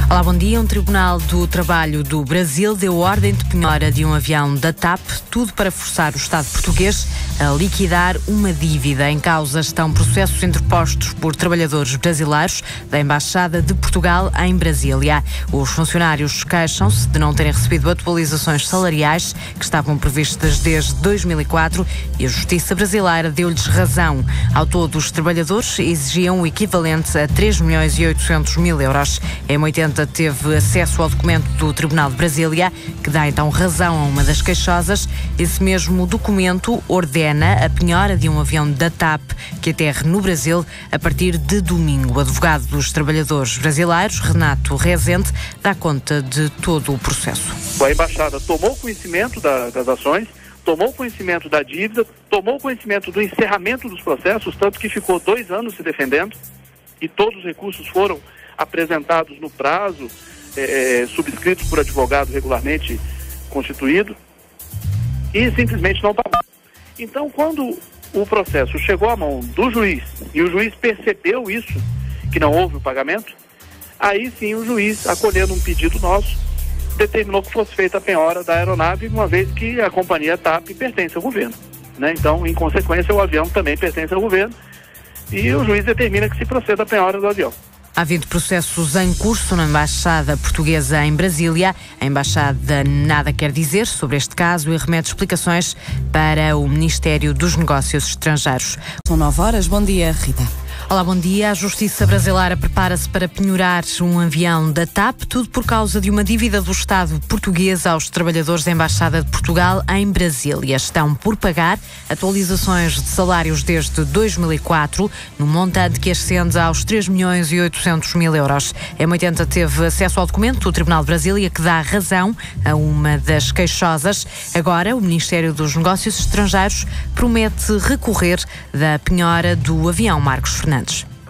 Olá, bom dia. Um tribunal do trabalho do Brasil deu ordem de penhora de um avião da TAP, tudo para forçar o Estado português a liquidar uma dívida. Em causa estão processos interpostos por trabalhadores brasileiros da Embaixada de Portugal em Brasília. Os funcionários queixam-se de não terem recebido atualizações salariais que estavam previstas desde 2004 e a Justiça brasileira deu-lhes razão. Ao todo, os trabalhadores exigiam o equivalente a 3.800.000 euros. A M80 teve acesso ao documento do Tribunal de Brasília, que dá então razão a uma das queixosas. Esse mesmo documento ordena a penhora de um avião da TAP que aterre no Brasil a partir de domingo. O advogado dos trabalhadores brasileiros, Renato Rezende, dá conta de todo o processo. A Embaixada tomou conhecimento das ações, tomou conhecimento da dívida, tomou conhecimento do encerramento dos processos, tanto que ficou 2 anos se defendendo e todos os recursos foram apresentados no prazo, subscritos por advogado regularmente constituído, e simplesmente não pagou. Então, quando o processo chegou à mão do juiz e o juiz percebeu isso, que não houve o pagamento, aí sim o juiz, acolhendo um pedido nosso, determinou que fosse feita a penhora da aeronave, uma vez que a companhia TAP pertence ao governo, né? Então, em consequência, o avião também pertence ao governo e o juiz determina que se proceda a penhora do avião. Há 20 processos em curso na Embaixada Portuguesa em Brasília. A Embaixada nada quer dizer sobre este caso e remete explicações para o Ministério dos Negócios Estrangeiros. São 9 horas. Bom dia, Rita. Olá, bom dia. A Justiça brasileira prepara-se para penhorar um avião da TAP, tudo por causa de uma dívida do Estado português aos trabalhadores da Embaixada de Portugal em Brasília. Estão por pagar atualizações de salários desde 2004, no montante que ascende aos 3.800.000 euros. A M80 teve acesso ao documento do Tribunal de Brasília que dá razão a uma das queixosas. Agora, o Ministério dos Negócios Estrangeiros promete recorrer da penhora do avião. Marcos Fernandes.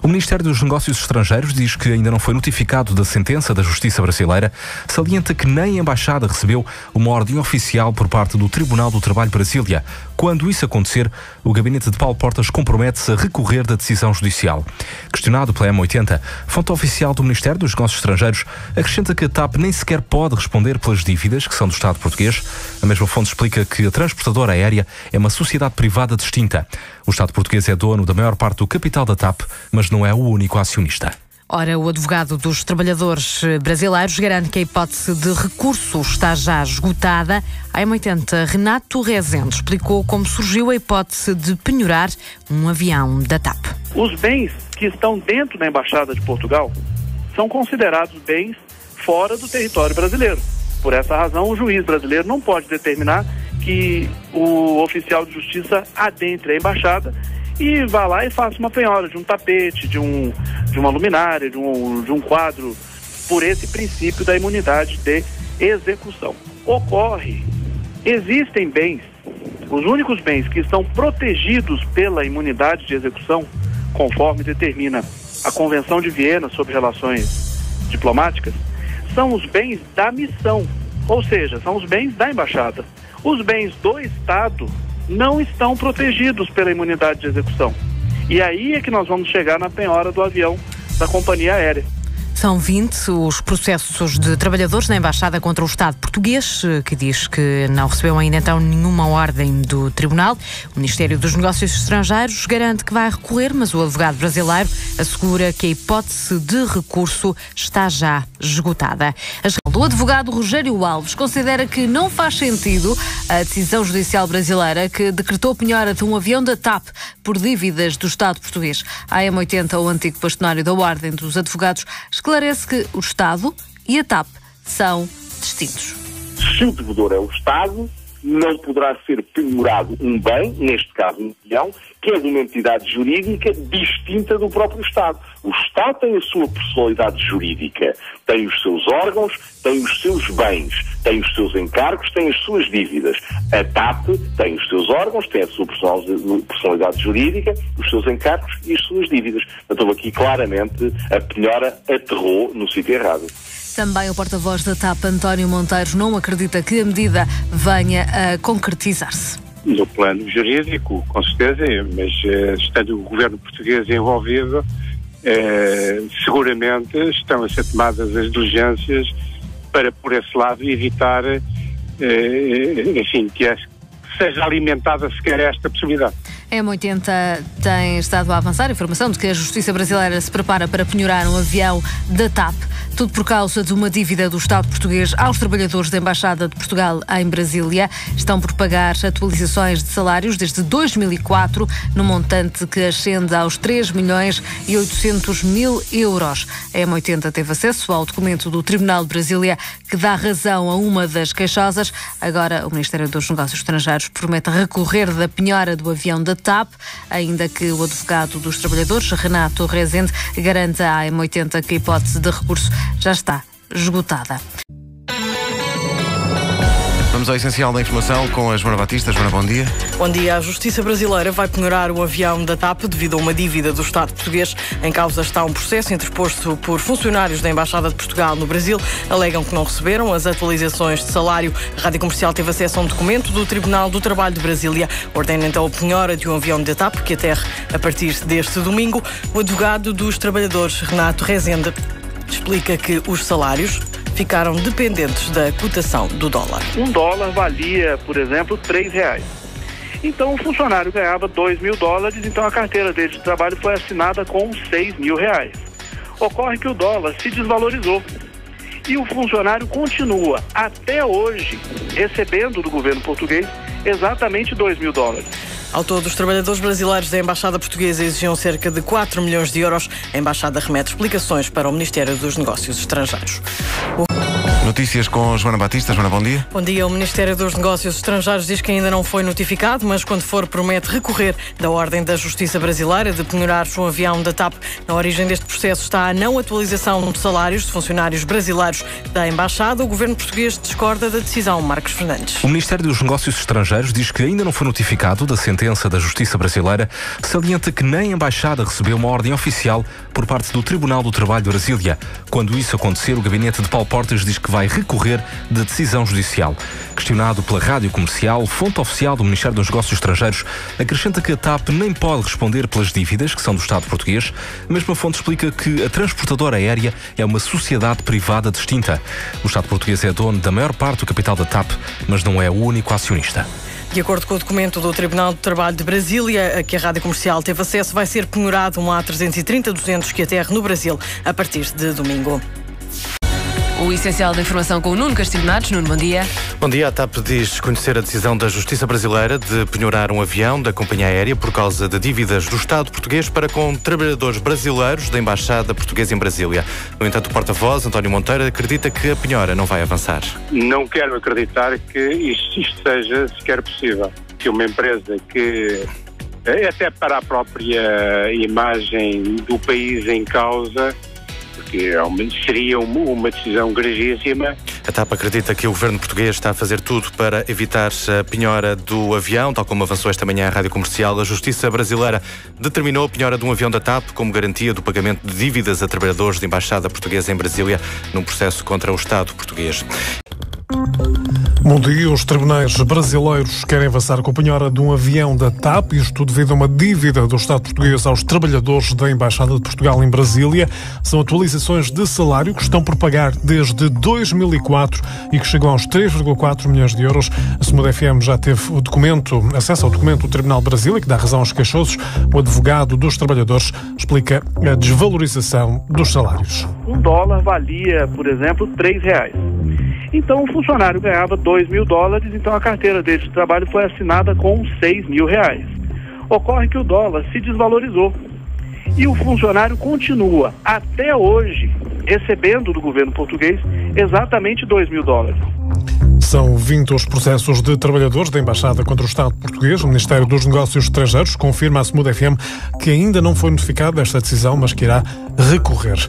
O Ministério dos Negócios Estrangeiros diz que ainda não foi notificado da sentença da Justiça brasileira, salienta que nem a Embaixada recebeu uma ordem oficial por parte do Tribunal do Trabalho de Brasília. Quando isso acontecer, o gabinete de Paulo Portas compromete-se a recorrer da decisão judicial. Questionado pela M80, fonte oficial do Ministério dos Negócios Estrangeiros acrescenta que a TAP nem sequer pode responder pelas dívidas que são do Estado português. A mesma fonte explica que a transportadora aérea é uma sociedade privada distinta. O Estado português é dono da maior parte do capital da TAP, mas não é o único acionista. Ora, o advogado dos trabalhadores brasileiros garante que a hipótese de recurso está já esgotada. A M80, Renato Rezende, explicou como surgiu a hipótese de penhorar um avião da TAP. Os bens que estão dentro da Embaixada de Portugal são considerados bens fora do território brasileiro. Por essa razão, o juiz brasileiro não pode determinar que o oficial de justiça adentre a embaixada e vá lá e faça uma penhora de um tapete, de uma luminária, de um quadro, por esse princípio da imunidade de execução. Existem bens, os únicos bens que estão protegidos pela imunidade de execução, conforme determina a Convenção de Viena sobre Relações Diplomáticas, são os bens da missão, ou seja, são os bens da embaixada. Os bens do Estado não estão protegidos pela imunidade de execução. E aí é que nós vamos chegar na penhora do avião da companhia aérea. São 20 os processos de trabalhadores na Embaixada contra o Estado português, que diz que não recebeu ainda então nenhuma ordem do Tribunal. O Ministério dos Negócios Estrangeiros garante que vai recorrer, mas o advogado brasileiro assegura que a hipótese de recurso está já esgotada. O advogado Rogério Alves considera que não faz sentido a decisão judicial brasileira que decretou a penhora de um avião da TAP por dívidas do Estado português. A M80, o antigo bastonário da Ordem dos Advogados, esclarece que o Estado e a TAP são distintos. Se o devedor é o Estado, não poderá ser penhorado um bem, neste caso um avião, que é de uma entidade jurídica distinta do próprio Estado. O Estado tem a sua personalidade jurídica, tem os seus órgãos, tem os seus bens, tem os seus encargos, tem as suas dívidas. A TAP tem os seus órgãos, tem a sua personalidade jurídica, os seus encargos e as suas dívidas. Então aqui claramente a penhora aterrou no sítio errado. Também o porta-voz da TAP, António Monteiro, não acredita que a medida venha a concretizar-se. No plano jurídico, com certeza, mas estando o governo português envolvido, seguramente estão a ser tomadas as diligências para, por esse lado, evitar que seja alimentada sequer esta possibilidade. A M80 tem estado a avançar a informação de que a Justiça brasileira se prepara para penhorar um avião da TAP, tudo por causa de uma dívida do Estado português aos trabalhadores da Embaixada de Portugal em Brasília. Estão por pagar atualizações de salários desde 2004, no montante que ascende aos 3.800.000 euros. A M80 teve acesso ao documento do Tribunal de Brasília que dá razão a uma das queixosas. Agora, o Ministério dos Negócios Estrangeiros promete recorrer da penhora do avião da TAP, ainda que o advogado dos trabalhadores, Renato Rezende, garante à M80 que a hipótese de recurso já está esgotada. Vamos ao essencial da informação com a Joana Batista. Joana, bom dia. Bom dia. A Justiça brasileira vai penhorar o avião da TAP devido a uma dívida do Estado português. Em causa está um processo interposto por funcionários da Embaixada de Portugal no Brasil. Alegam que não receberam as atualizações de salário. A Rádio Comercial teve acesso a um documento do Tribunal do Trabalho de Brasília. Ordena então a penhora de um avião da TAP que aterre a partir deste domingo. O advogado dos trabalhadores, Renato Rezende, explica que os salários ficaram dependentes da cotação do dólar. Um dólar valia, por exemplo, R$3. Então o funcionário ganhava $2.000, então a carteira dele de trabalho foi assinada com R$6.000. Ocorre que o dólar se desvalorizou e o funcionário continua, até hoje, recebendo do governo português exatamente $2.000. Ao todo, os trabalhadores brasileiros da Embaixada Portuguesa exigiam cerca de 4 milhões de euros. A Embaixada remete explicações para o Ministério dos Negócios Estrangeiros. Notícias com Joana Batista. Joana, bom dia. Bom dia. O Ministério dos Negócios Estrangeiros diz que ainda não foi notificado, mas quando for promete recorrer da ordem da Justiça brasileira de penhorar um avião da TAP. Na origem deste processo está a não atualização de salários de funcionários brasileiros da Embaixada. O governo português discorda da decisão. Marcos Fernandes. O Ministério dos Negócios Estrangeiros diz que ainda não foi notificado da sentença da Justiça brasileira, salienta que nem a Embaixada recebeu uma ordem oficial por parte do Tribunal do Trabalho de Brasília. Quando isso acontecer, o gabinete de Paulo Portas diz que vai recorrer da decisão judicial. Questionado pela Rádio Comercial, fonte oficial do Ministério dos Negócios Estrangeiros acrescenta que a TAP nem pode responder pelas dívidas que são do Estado português. A mesma fonte explica que a transportadora aérea é uma sociedade privada distinta. O Estado português é dono da maior parte do capital da TAP, mas não é o único acionista. De acordo com o documento do Tribunal do Trabalho de Brasília, a que a Rádio Comercial teve acesso, vai ser penhorado um A330-200 que aterre no Brasil a partir de domingo. O essencial da informação com o Nuno Castilho Matos. Nuno, bom dia. Bom dia. A TAP diz conhecer a decisão da Justiça brasileira de penhorar um avião da companhia aérea por causa de dívidas do Estado português para com trabalhadores brasileiros da Embaixada Portuguesa em Brasília. No entanto, o porta-voz, António Monteiro, acredita que a penhora não vai avançar. Não quero acreditar que isto seja sequer possível. Que uma empresa que, até para a própria imagem do país em causa, porque seria uma decisão gravíssima. A TAP acredita que o governo português está a fazer tudo para evitar a penhora do avião, tal como avançou esta manhã a Rádio Comercial. A Justiça brasileira determinou a penhora de um avião da TAP como garantia do pagamento de dívidas a trabalhadores da Embaixada Portuguesa em Brasília num processo contra o Estado português. Bom dia. Os tribunais brasileiros querem avançar com a penhora de um avião da TAP, isto devido a uma dívida do Estado português aos trabalhadores da Embaixada de Portugal em Brasília. São atualizações de salário que estão por pagar desde 2004 e que chegam aos 3,4 milhões de euros. A Smooth FM já teve acesso ao documento do Tribunal de Brasília, que dá razão aos queixosos. O advogado dos trabalhadores explica a desvalorização dos salários. Um dólar valia, por exemplo, R$3. Então o funcionário ganhava $2.000, então a carteira dele de trabalho foi assinada com R$6.000. Ocorre que o dólar se desvalorizou e o funcionário continua, até hoje, recebendo do governo português exatamente $2.000. São 20 os processos de trabalhadores da Embaixada contra o Estado português. O Ministério dos Negócios Estrangeiros confirma à Smooth FM que ainda não foi notificada esta decisão, mas que irá recorrer.